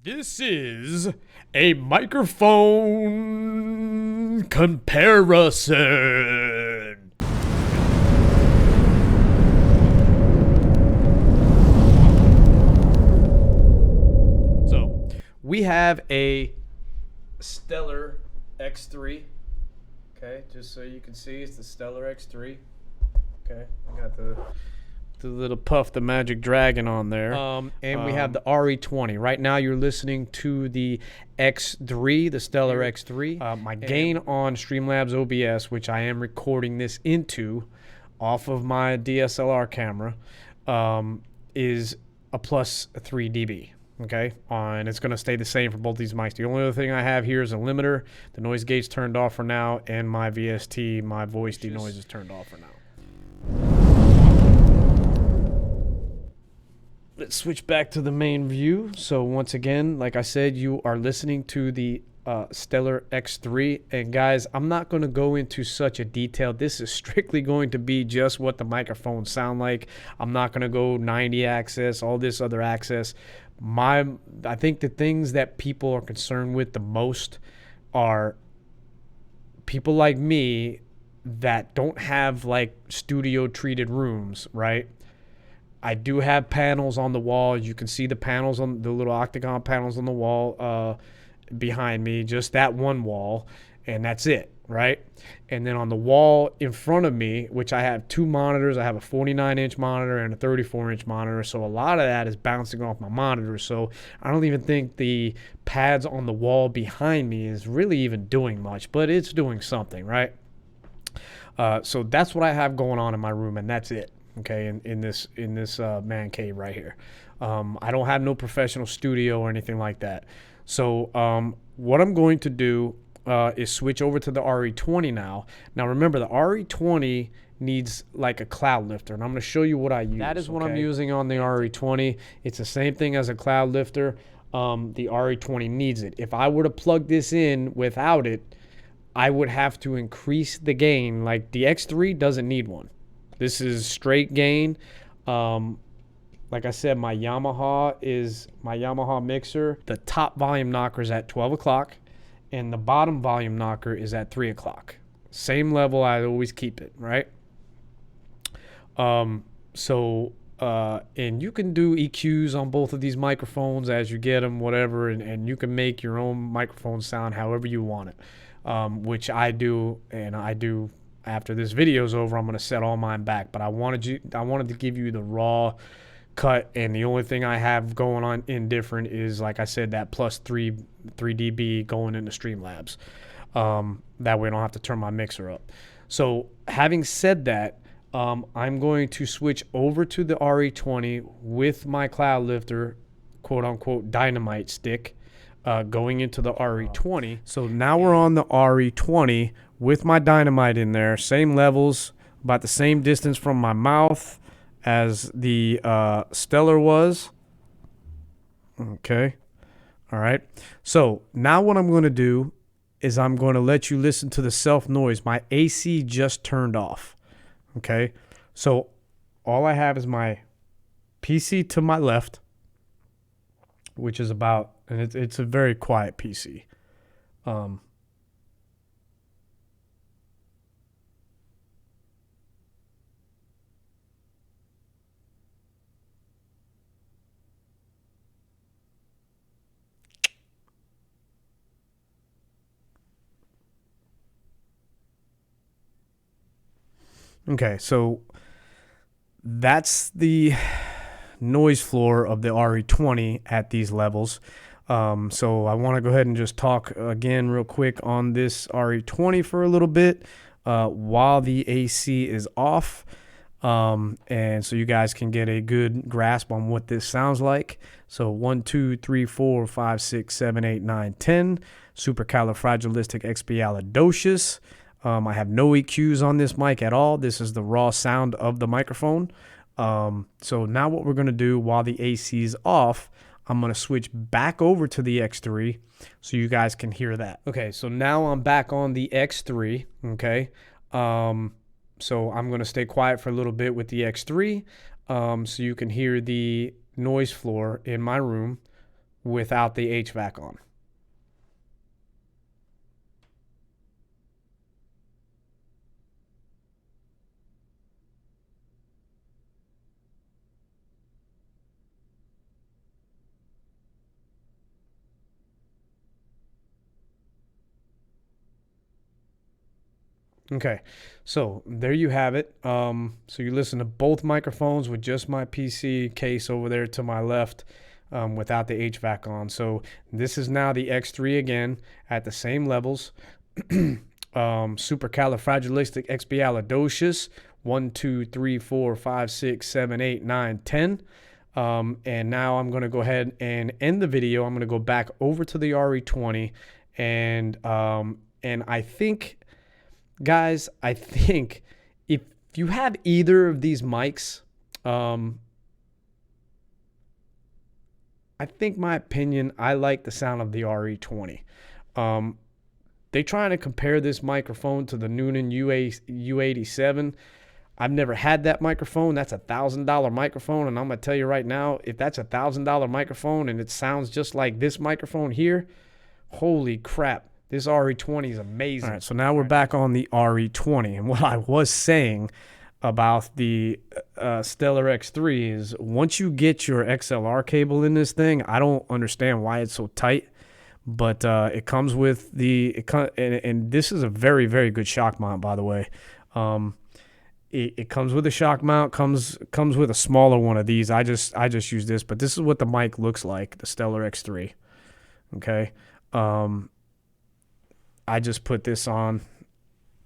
This is a microphone comparison. So, we have a Stellar X3. Okay, just so you can see, it's the Stellar X3. Okay, I got the little Puff the Magic Dragon on there. And we have the RE20. Right now you're listening to the X3, the Stellar X3. My gain on Streamlabs OBS, which I am recording this into off of my DSLR camera, is a plus 3 dB. Okay, and it's going to stay the same for both these mics. The only other thing I have here is a limiter. The noise gate's turned off for now, and my VST, my voice denoise, is turned off for now. Let's switch back to the main view. So once again, like I said, you are listening to the Stellar X3. And guys, I'm not going to go into such a detail. This is strictly going to be just what the microphones sound like. I'm not going to go 90 access, all this other access. I think the things that people are concerned with the most are people like me that don't have like studio treated rooms, right? I do have panels on the wall. You can see the panels on the little octagon panels on the wall behind me, just that one wall, and that's it, right? And then on the wall in front of me, which I have two monitors, I have a 49-inch monitor and a 34-inch monitor, so a lot of that is bouncing off my monitor. So I don't even think the pads on the wall behind me is really even doing much, but it's doing something, right? So that's what I have going on in my room, and that's it. Okay, in this man cave right here. I don't have no professional studio or anything like that. So what I'm going to do is switch over to the RE20 now. Now remember, the RE20 needs like a cloud lifter, and I'm going to show you what I use. That is what I'm using on the RE20. It's the same thing as a cloud lifter. The RE20 needs it. If I were to plug this in without it, I would have to increase the gain. Like the X3 doesn't need one. This is straight gain. Like I said, my Yamaha mixer. The top volume knocker is at 12 o'clock, and the bottom volume knocker is at 3 o'clock. Same level, I always keep it, right? And you can do EQs on both of these microphones as you get them, whatever, and you can make your own microphone sound however you want it, which I do, and I do. After this video is over, I'm going to set all mine back, but I wanted to give you the raw cut, and the only thing I have going on indifferent is, like I said, that plus 3 dB going into Streamlabs. That way I don't have to turn my mixer up. So having said that, I'm going to switch over to the RE20 with my cloud lifter, quote unquote dynamite stick, going into the RE20. So now we're on the RE20 with my dynamite in there, same levels, about the same distance from my mouth as the Stellar was. Okay. All right. So now what I'm going to do is I'm going to let you listen to the self noise. My AC just turned off. Okay. So all I have is my PC to my left, which is about, and it's a very quiet PC. Okay, so that's the noise floor of the RE20 at these levels. So I want to go ahead and just talk again real quick on this RE20 for a little bit while the AC is off, and so you guys can get a good grasp on what this sounds like. So 1, 2, 3, 4, 5, 6, 7, 8, 9, 10. Supercalifragilisticexpialidocious. I have no EQs on this mic at all. This is the raw sound of the microphone. So now what we're going to do while the AC is off, I'm going to switch back over to the X3 so you guys can hear that. Okay, so now I'm back on the X3, okay? So I'm going to stay quiet for a little bit with the X3 so you can hear the noise floor in my room. without the HVAC on. Okay, so there you have it. So you listen to both microphones with just my PC case over there to my left, without the HVAC on. So this is now the X3 again at the same levels. Supercalifragilisticexpialidocious, 1, 2, 3, 4, 5, 6, 7, 8, 9, 10. And now I'm going to go ahead and end the video. I'm going to go back over to the RE20, and I think, guys, I think if you have either of these mics, I think my opinion, I like the sound of the RE20. They trying to compare this microphone to the Noonan U87. I've never had that microphone. That's $1,000 microphone, and I'm gonna tell you right now, if that's $1,000 microphone and it sounds just like this microphone here, holy crap. This RE20 is amazing. All right, so now we're back on the RE20. And what I was saying about the Stellar X3 is once you get your XLR cable in this thing, I don't understand why it's so tight. But it comes with and this is a very, very good shock mount, by the way. It comes with a shock mount, comes with a smaller one of these. I just use this, but this is what the mic looks like, the Stellar X3. Okay. I just put this on.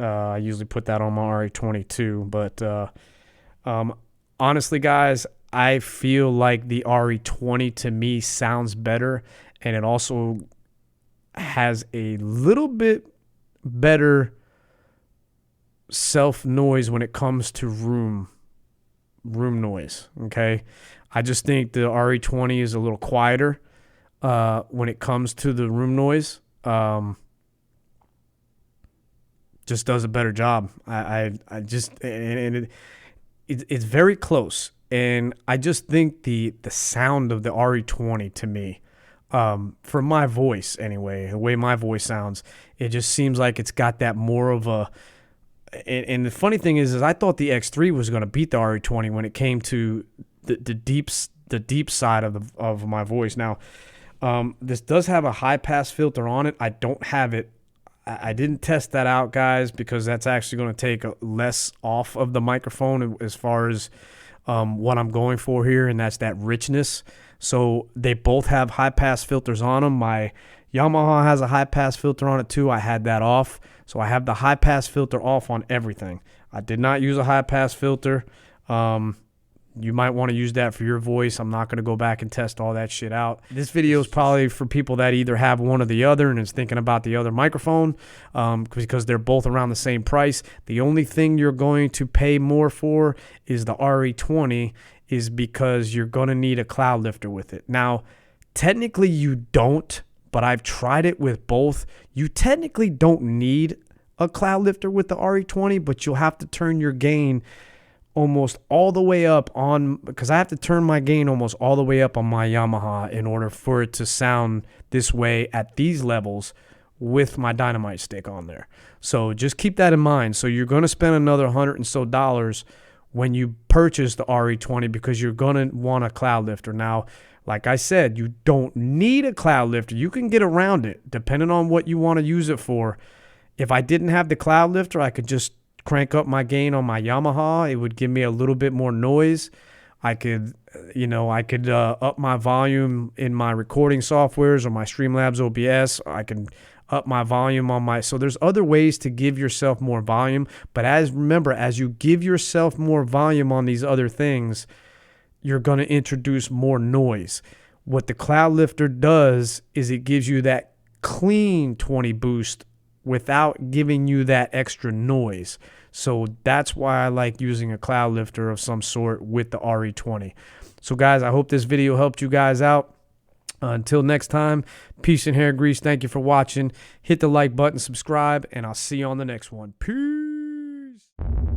I usually put that on my RE22, but honestly, guys, I feel like the RE20 to me sounds better, and it also has a little bit better self noise when it comes to room noise. Okay, I just think the RE20 is a little quieter when it comes to the room noise. Just does a better job. I just, and it's very close, and I just think the sound of the RE20 to me, for my voice anyway, the way my voice sounds, it just seems like it's got that more of a. And the funny thing is I thought the X3 was going to beat the RE20 when it came to the deep side of my voice. Now, this does have a high pass filter on it. I don't have it. I didn't test that out, guys, because that's actually going to take less off of the microphone as far as what I'm going for here, and that's that richness. So they both have high-pass filters on them. My Yamaha has a high-pass filter on it too. I had that off. So I have the high-pass filter off on everything. I did not use a high-pass filter. You might want to use that for your voice. I'm not going to go back and test all that shit out. This video is probably for people that either have one or the other and is thinking about the other microphone, because they're both around the same price. The only thing you're going to pay more for is the RE20, is because you're going to need a cloud lifter with it. Now, technically you don't, but I've tried it with both. You technically don't need a cloud lifter with the RE20, but you'll have to turn your gain almost all the way up on, because I have to turn my gain almost all the way up on my Yamaha in order for it to sound this way at these levels with my dynamite stick on there. So just keep that in mind. So you're going to spend another $100 and so when you purchase the RE20, because you're going to want a cloud lifter. Now, like I said, you don't need a cloud lifter. You can get around it depending on what you want to use it for. If I didn't have the cloud lifter, I could just crank up my gain on my Yamaha. It would give me a little bit more noise. I could up my volume in my recording softwares or my Streamlabs OBS. I can up my volume on my, so there's other ways to give yourself more volume. But remember, as you give yourself more volume on these other things, you're going to introduce more noise. What the cloud lifter does is it gives you that clean 20 boost without giving you that extra noise. So that's why I like using a cloud lifter of some sort with the RE20. So guys, I hope this video helped you guys out. Until next time, peace and hair grease. Thank you for watching. Hit the like button, subscribe, and I'll see you on the next one. Peace.